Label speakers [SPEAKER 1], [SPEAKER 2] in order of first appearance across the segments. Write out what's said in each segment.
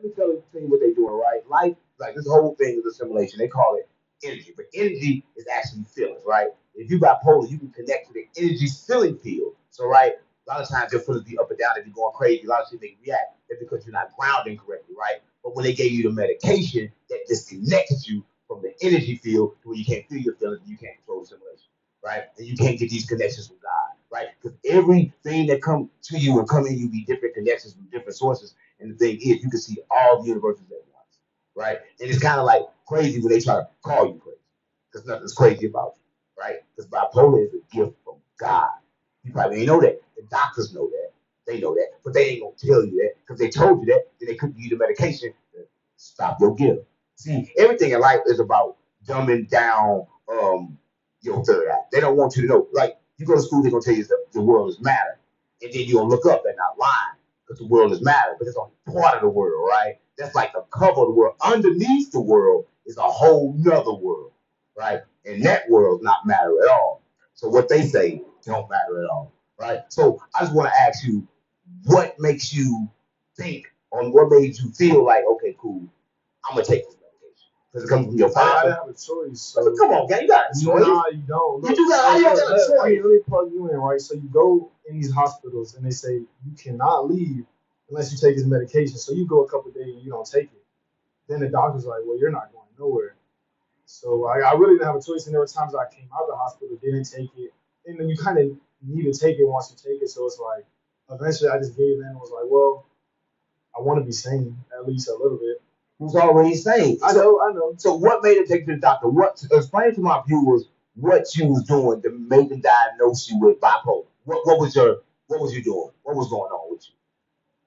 [SPEAKER 1] let me tell you what they're doing, right? Life, like this whole thing is a simulation. They call it energy, but energy is actually feelings, right? If you bipolar, you can connect to the energy feeling field. So, right, a lot of times your feelings be up and down, they be going crazy. A lot of times they react. That's because you're not grounding correctly, right? But when they gave you the medication, that disconnects you from the energy field to where you can't feel your feelings, and you can't control the simulation, right? And you can't get these connections from God, right? Because everything that come to you and come in you be different connections from different sources. And the thing is, you can see all the universes at once, right? And it's kind of like crazy when they try to call you crazy because nothing's crazy about you, right? Because bipolar is a gift from God. You probably ain't know that. The doctors know that. They know that, but they ain't gonna tell you that because they told you that, then they couldn't give you the medication to stop your gift. See, everything in life is about dumbing down your third eye. They don't want you to know. Like you go to school, they're gonna tell you that the world is matter, and then you're gonna look up and not lying because the world is matter, but it's only part of the world, right? That's like the cover of the world. Underneath the world is a whole nother world, right? And that world's not matter at all. So what they say don't matter at all, right? So I just want to ask you, what makes you think, on what made you feel like, okay, cool, I'm gonna take this medication because it comes from your
[SPEAKER 2] I
[SPEAKER 1] father.
[SPEAKER 2] didn't have a choice. So
[SPEAKER 1] Come on, gang, you got a choice.
[SPEAKER 2] nah, you don't.
[SPEAKER 1] You
[SPEAKER 2] Look,
[SPEAKER 1] do got,
[SPEAKER 2] so
[SPEAKER 1] how you don't
[SPEAKER 2] look,
[SPEAKER 1] got a choice?
[SPEAKER 2] let me plug you in, right? So you go in these hospitals and they say you cannot leave unless you take this medication. So you go a couple of days and you don't take it. Then the doctor's like, well, you're not going nowhere. So I really didn't have a choice. And there were times I came out of the hospital, didn't take it, and then you kind of need to take it once you take it. So it's like eventually I just gave in and was like, well, I want to be sane at least a little bit.
[SPEAKER 1] Who's already saying?
[SPEAKER 2] I know.
[SPEAKER 1] So what made him take you to the doctor? What explain to my viewers what you was doing to make them diagnose you with bipolar? What was you doing? What was going on with you?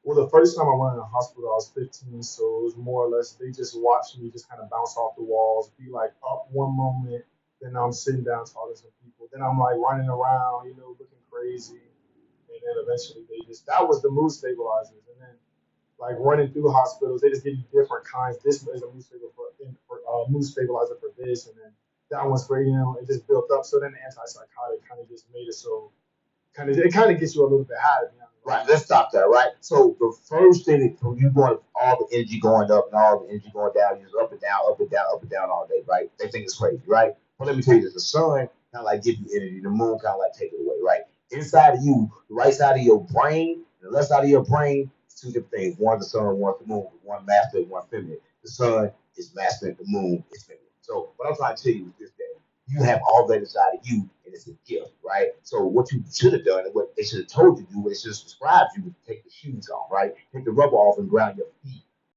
[SPEAKER 2] Well, the first time I went in the hospital, I was 15, so it was more or less they just watched me just kind of bounce off the walls, be like up one moment, then I'm sitting down talking to people, then I'm like running around, looking crazy, and then eventually they just that was the mood stabilizers, and then like running through hospitals, they just give you different kinds. This is a mood stabilizer mood stabilizer for this, and then that one's for it just built up. So then the antipsychotic kind of just made it so it kind of gets you a little bit high. To be honest.
[SPEAKER 1] Right, let's stop that, right? So the first thing when you going all the energy going up and all the energy going down, you're up and down, up and down, up and down all day, right? They think it's crazy, right? But let me tell you this, the sun kind of like give you energy, the moon kind of like take it away, right? Inside of you, the right side of your brain, and the left side of your brain, it's two different things. One the sun, one the moon, one masculine, one feminine. The sun is masculine, the moon is feminine. So what I'm trying to tell you is this that you have all that inside of you, and it's a gift, right? So what you should have done, and what they should have told you to do, what they should have prescribed you, was take the shoes off, right? Take the rubber off and ground your feet,